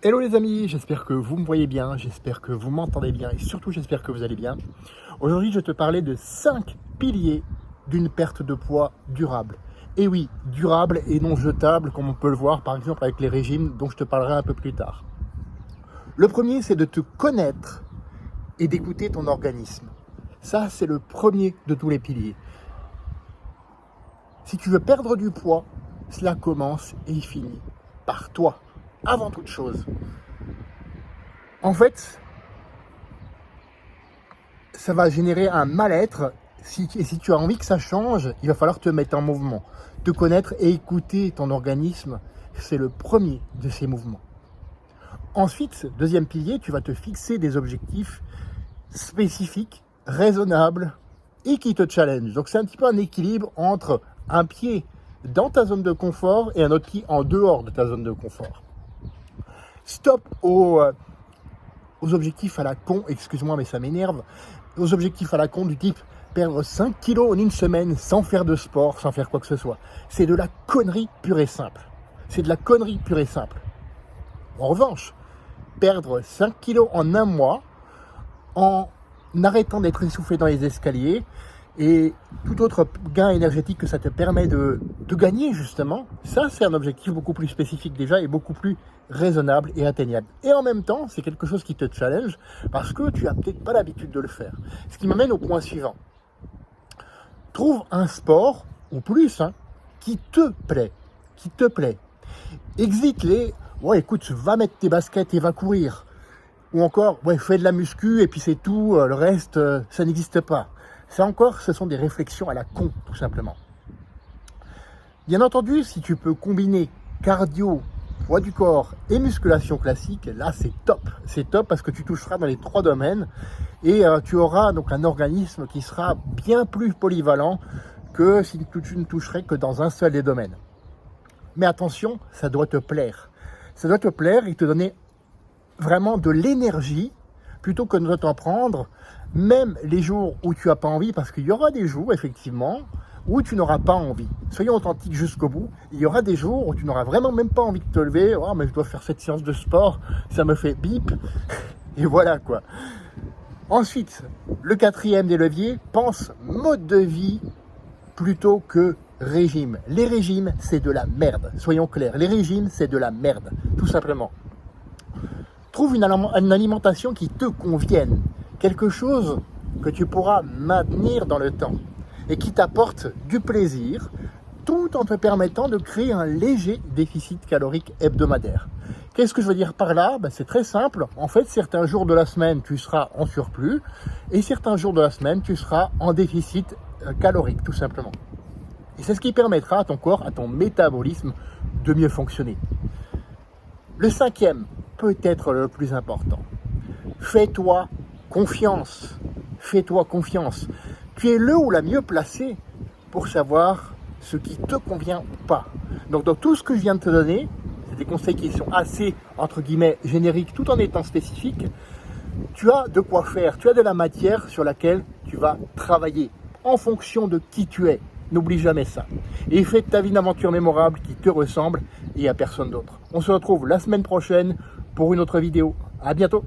Hello les amis, j'espère que vous me voyez bien, j'espère que vous m'entendez bien et surtout j'espère que vous allez bien. Aujourd'hui je vais te parler de 5 piliers d'une perte de poids durable. Et oui, durable et non jetable comme on peut le voir par exemple avec les régimes dont je te parlerai un peu plus tard. Le premier, c'est de te connaître et d'écouter ton organisme. Ça, c'est le premier de tous les piliers. Si tu veux perdre du poids, cela commence et il finit par toi, avant toute chose. En fait, ça va générer un mal-être. Et si tu as envie que ça change, il va falloir te mettre en mouvement. Te connaître et écouter ton organisme, c'est le premier de ces mouvements. Ensuite, deuxième pilier, tu vas te fixer des objectifs spécifiques, raisonnables et qui te challenge. Donc c'est un petit peu un équilibre entre un pied dans ta zone de confort et un autre pied en dehors de ta zone de confort. Stop aux objectifs à la con, excuse-moi mais ça m'énerve, aux objectifs à la con du type perdre 5 kilos en une semaine sans faire de sport, sans faire quoi que ce soit. C'est de la connerie pure et simple. C'est de la connerie pure et simple. En revanche, perdre 5 kilos en un mois en arrêtant d'être essoufflé dans les escaliers et tout autre gain énergétique que ça te permet de gagner justement, ça c'est un objectif beaucoup plus spécifique déjà et beaucoup plus raisonnable et atteignable. Et en même temps, c'est quelque chose qui te challenge parce que tu n'as peut-être pas l'habitude de le faire. Ce qui m'amène au point suivant. Trouve un sport, ou plus, qui te plaît. Qui te plaît. Exite les « ouais écoute, va mettre tes baskets et va courir ». Ou encore « ouais, fais de la muscu et puis c'est tout, le reste, ça n'existe pas ». Ça encore, ce sont des réflexions à la con, tout simplement. Bien entendu, si tu peux combiner cardio, poids du corps et musculation classique, là c'est top. C'est top parce que tu toucheras dans les 3 domaines et tu auras donc un organisme qui sera bien plus polyvalent que si tu ne toucherais que dans un seul des domaines. Mais attention, ça doit te plaire. Ça doit te plaire et te donner vraiment de l'énergie plutôt que de t'en prendre, même les jours où tu n'as pas envie, parce qu'il y aura des jours, effectivement, où tu n'auras pas envie. Soyons authentiques jusqu'au bout. Il y aura des jours où tu n'auras vraiment même pas envie de te lever. Oh, mais je dois faire cette séance de sport, ça me fait bip. Et voilà quoi. Ensuite, le quatrième des leviers, pense mode de vie plutôt que régime. Les régimes, c'est de la merde. Soyons clairs, les régimes, c'est de la merde, tout simplement. Trouve une alimentation qui te convienne, quelque chose que tu pourras maintenir dans le temps et qui t'apporte du plaisir, tout en te permettant de créer un léger déficit calorique hebdomadaire. Qu'est-ce que je veux dire par là? C'est très simple. En fait, certains jours de la semaine, tu seras en surplus et certains jours de la semaine, tu seras en déficit calorique, tout simplement. Et c'est ce qui permettra à ton corps, à ton métabolisme, de mieux fonctionner. Le cinquième, peut-être le plus important. Fais-toi confiance. Fais-toi confiance. Tu es le ou la mieux placée pour savoir ce qui te convient ou pas. Donc dans tout ce que je viens de te donner, c'est des conseils qui sont assez, entre guillemets, génériques, tout en étant spécifiques. Tu as de quoi faire, tu as de la matière sur laquelle tu vas travailler en fonction de qui tu es. N'oublie jamais ça. Et fais de ta vie une aventure mémorable qui te ressemble et à personne d'autre. On se retrouve la semaine prochaine pour une autre vidéo. À bientôt.